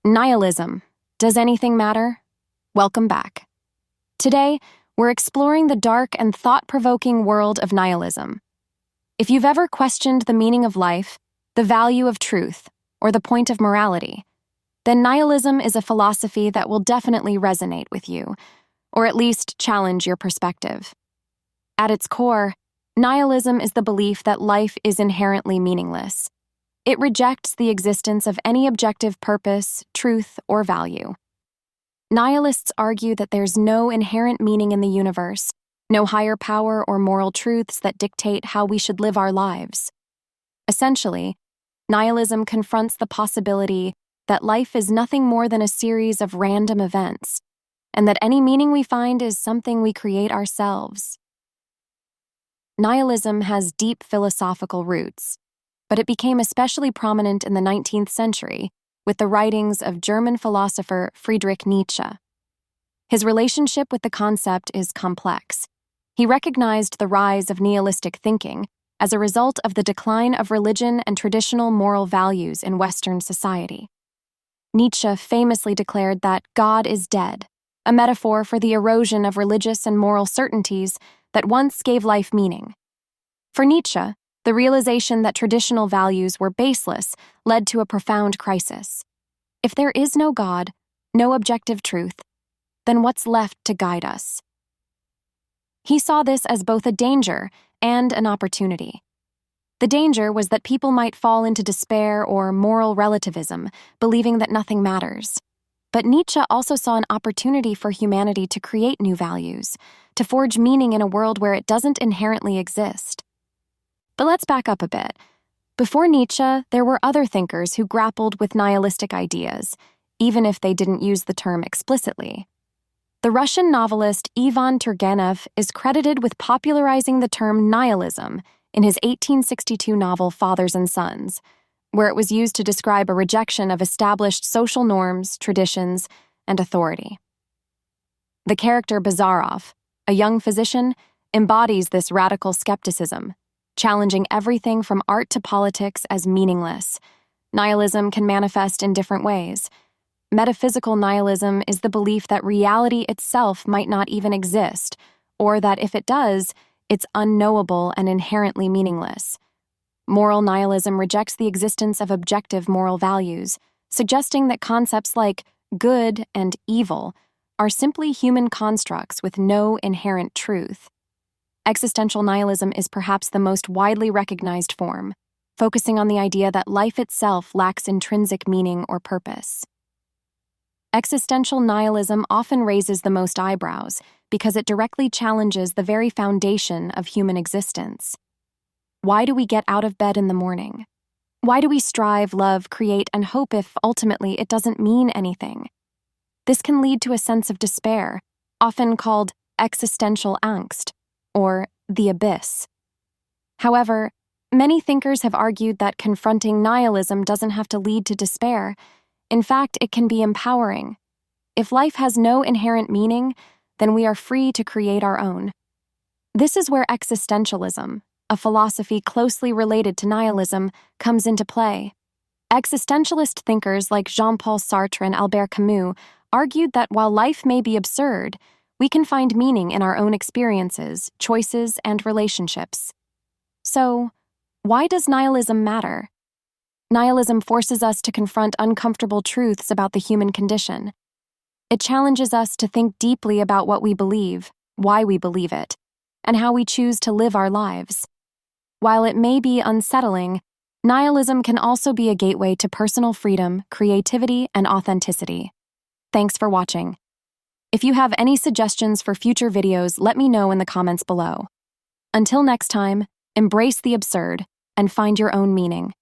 Nihilism. Does anything matter? Welcome back. Today, we're exploring the dark and thought-provoking world of nihilism. If you've ever questioned the meaning of life, the value of truth, or the point of morality, then nihilism is a philosophy that will definitely resonate with you, or at least challenge your perspective. At its core, nihilism is the belief that life is inherently meaningless. It rejects the existence of any objective purpose, truth, or value. Nihilists argue that there's no inherent meaning in the universe, no higher power or moral truths that dictate how we should live our lives. Essentially, nihilism confronts the possibility that life is nothing more than a series of random events, and that any meaning we find is something we create ourselves. Nihilism has deep philosophical roots, but it became especially prominent in the 19th century with the writings of German philosopher Friedrich Nietzsche. His relationship with the concept is complex. He recognized the rise of nihilistic thinking as a result of the decline of religion and traditional moral values in Western society. Nietzsche famously declared that God is dead, a metaphor for the erosion of religious and moral certainties that once gave life meaning. For Nietzsche, the realization that traditional values were baseless led to a profound crisis. If there is no God, no objective truth, then what's left to guide us? He saw this as both a danger and an opportunity. The danger was that people might fall into despair or moral relativism, believing that nothing matters. But Nietzsche also saw an opportunity for humanity to create new values, to forge meaning in a world where it doesn't inherently exist. But let's back up a bit. Before Nietzsche, there were other thinkers who grappled with nihilistic ideas, even if they didn't use the term explicitly. The Russian novelist Ivan Turgenev is credited with popularizing the term nihilism in his 1862 novel Fathers and Sons, where it was used to describe a rejection of established social norms, traditions, and authority. The character Bazarov, a young physician, embodies this radical skepticism, challenging everything from art to politics as meaningless. Nihilism can manifest in different ways. Metaphysical nihilism is the belief that reality itself might not even exist, or that if it does, it's unknowable and inherently meaningless. Moral nihilism rejects the existence of objective moral values, suggesting that concepts like good and evil are simply human constructs with no inherent truth. Existential nihilism is perhaps the most widely recognized form, focusing on the idea that life itself lacks intrinsic meaning or purpose. Existential nihilism often raises the most eyebrows because it directly challenges the very foundation of human existence. Why do we get out of bed in the morning? Why do we strive, love, create, and hope if ultimately it doesn't mean anything? This can lead to a sense of despair, often called existential angst, or the abyss. However, many thinkers have argued that confronting nihilism doesn't have to lead to despair. In fact, it can be empowering. If life has no inherent meaning, then we are free to create our own. This is where existentialism, a philosophy closely related to nihilism, comes into play. Existentialist thinkers like Jean-Paul Sartre and Albert Camus argued that while life may be absurd, we can find meaning in our own experiences, choices, and relationships. So, why does nihilism matter? Nihilism forces us to confront uncomfortable truths about the human condition. It challenges us to think deeply about what we believe, why we believe it, and how we choose to live our lives. While it may be unsettling, nihilism can also be a gateway to personal freedom, creativity, and authenticity. Thanks for watching. If you have any suggestions for future videos, let me know in the comments below. Until next time, embrace the absurd and find your own meaning.